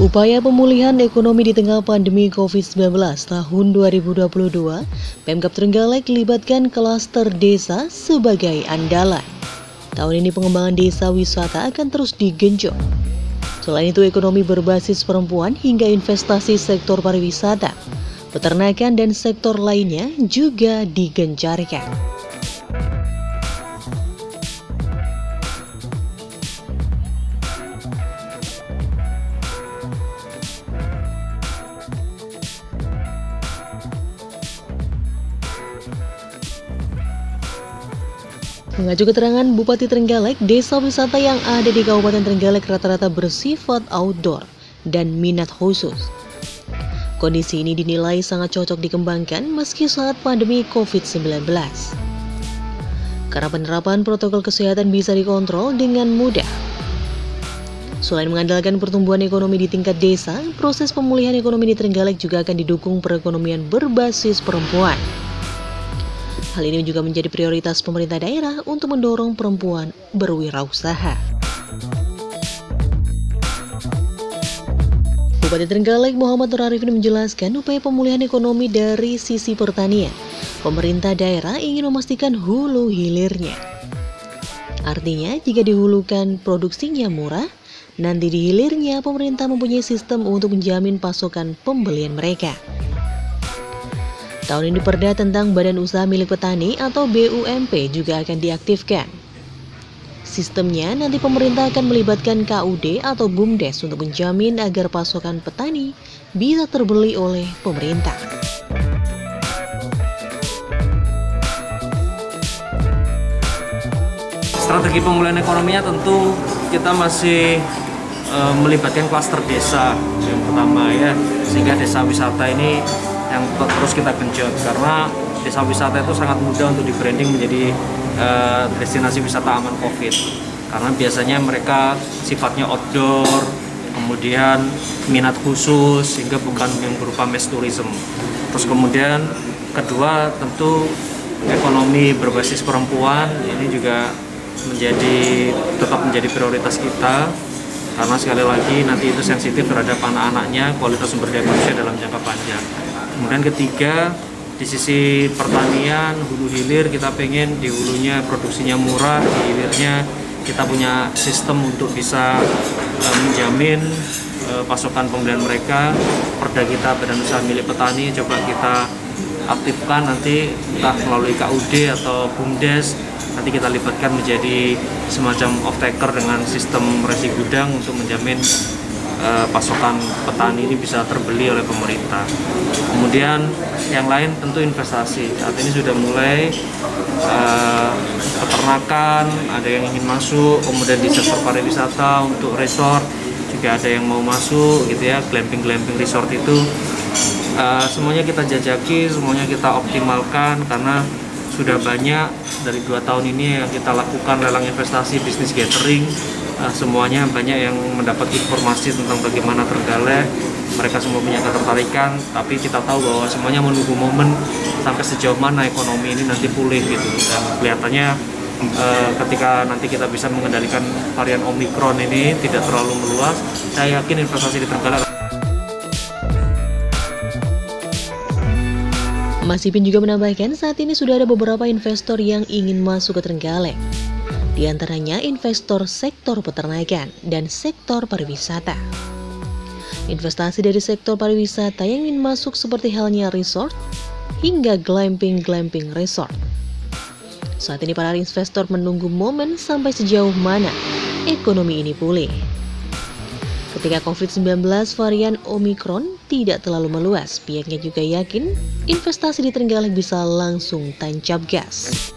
Upaya pemulihan ekonomi di tengah pandemi COVID-19 tahun 2022, Pemkab Trenggalek libatkan klaster desa sebagai andalan. Tahun ini pengembangan desa wisata akan terus digenjot. Selain itu, ekonomi berbasis perempuan hingga investasi sektor pariwisata, peternakan dan sektor lainnya juga digencarkan. Mengacu keterangan Bupati Trenggalek, desa wisata yang ada di Kabupaten Trenggalek rata-rata bersifat outdoor dan minat khusus. Kondisi ini dinilai sangat cocok dikembangkan meski saat pandemi COVID-19. Karena penerapan protokol kesehatan bisa dikontrol dengan mudah. Selain mengandalkan pertumbuhan ekonomi di tingkat desa, proses pemulihan ekonomi di Trenggalek juga akan didukung perekonomian berbasis perempuan. Hal ini juga menjadi prioritas pemerintah daerah untuk mendorong perempuan berwirausaha. Bupati Trenggalek Muhammad Nur Arifin menjelaskan upaya pemulihan ekonomi dari sisi pertanian. Pemerintah daerah ingin memastikan hulu hilirnya. Artinya, jika dihulukan produksinya murah, nanti di hilirnya pemerintah mempunyai sistem untuk menjamin pasokan pembelian mereka. Tahun ini perda tentang Badan Usaha Milik Petani atau BUMP juga akan diaktifkan. Sistemnya nanti pemerintah akan melibatkan KUD atau BUMDes untuk menjamin agar pasokan petani bisa terbeli oleh pemerintah. Strategi pemulihan ekonominya tentu kita masih melibatkan klaster desa yang pertama ya, sehingga desa wisata ini yang terus kita genjot, karena desa wisata itu sangat mudah untuk di-branding menjadi destinasi wisata aman COVID. Karena biasanya mereka sifatnya outdoor, kemudian minat khusus, sehingga bukan yang berupa mass tourism. Terus kemudian kedua tentu ekonomi berbasis perempuan, ini juga tetap menjadi prioritas kita. Karena sekali lagi nanti itu sensitif terhadap anak-anaknya, kualitas sumber daya manusia dalam jangka panjang. Kemudian ketiga, di sisi pertanian, hulu hilir kita pengen di hulunya produksinya murah, di hilirnya kita punya sistem untuk bisa menjamin pasokan pembelian mereka. Perda kita Badan Usaha Milik Petani coba kita aktifkan nanti entah melalui KUD atau BUMDes, nanti kita libatkan menjadi semacam off-taker dengan sistem resi gudang untuk menjamin pasokan petani ini bisa terbeli oleh pemerintah. Kemudian yang lain tentu investasi. Saat ini sudah mulai peternakan, ada yang ingin masuk, kemudian di sektor pariwisata untuk resort juga ada yang mau masuk gitu ya, glamping resort itu semuanya kita jajaki, semuanya kita optimalkan karena sudah banyak dari 2 tahun ini yang kita lakukan lelang investasi bisnis gathering. Semuanya banyak yang mendapat informasi tentang bagaimana Trenggalek, mereka semua punya ketertarikan, tapi kita tahu bahwa semuanya menunggu momen sampai sejauh mana ekonomi ini nanti pulih gitu. Dan kelihatannya ketika nanti kita bisa mengendalikan varian Omikron ini tidak terlalu meluas, saya yakin investasi di Trenggalek. Mas Ipin juga menambahkan saat ini sudah ada beberapa investor yang ingin masuk ke Trenggalek. Di antaranya investor sektor peternakan dan sektor pariwisata. Investasi dari sektor pariwisata yang ingin masuk seperti halnya resort hingga glamping resort. Saat ini para investor menunggu momen sampai sejauh mana ekonomi ini pulih. Ketika COVID-19 varian Omikron tidak terlalu meluas, pihaknya juga yakin investasi di Trenggalek bisa langsung tancap gas.